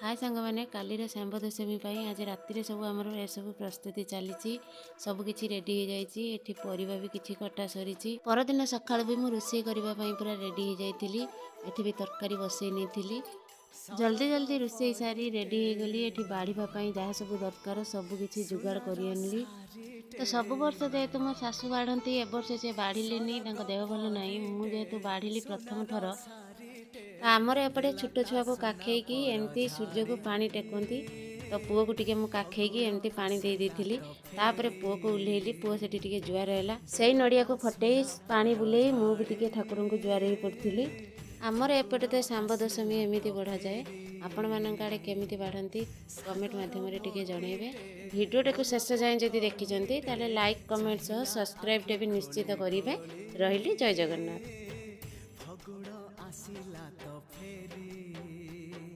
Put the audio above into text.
हाय सांग मैंने कालीर सांब दशमी आज राति सब आमर सब प्रस्तुति चली सबकि रेडी हो जाइए परिवा भी किसी कटा सरी परदिन सका भी मुझे रोषे करने पूरा रेडी हो जाइली एठी भी तरकारी बसई नहीं जल्दी जल्दी रोषे सारी रेडी हो गली ये बाढ़ापी जहाँ सब दरकार सबकि जुगाड़ कर आनली तो सब वर्ष जेहेतु मो शाशु बाढ़ती ए वर्ष से बाढ़िले देह भल ना मुझे बाढ़िली प्रथम थर आमर एपटे छोट छुआ को काखेकी एमती सूर्य को पानी टेकती तो पुओ को टिके मु काखेकी एमती पानी दे देथिली तापर पुओ को उल्हेली पुओ सेठी टिके जुआर हैला सेई नड़िया को फटेई पानी बुलेई मु भी टिके ठाकुर को जुआर ही पड़थिली। आमर एपटे तो सांब दशमी एमती बढ़ा जाए आपण मानक आड़े केमिति बाढ़ती कमेंट माध्यम टिके जनइबे। भिडियोटा को शेष जाए जदि देखिछन्ती ताले लाइक कमेंट सह सब्सक्राइब भी निश्चित करेंगे। रही जय जगन्नाथ।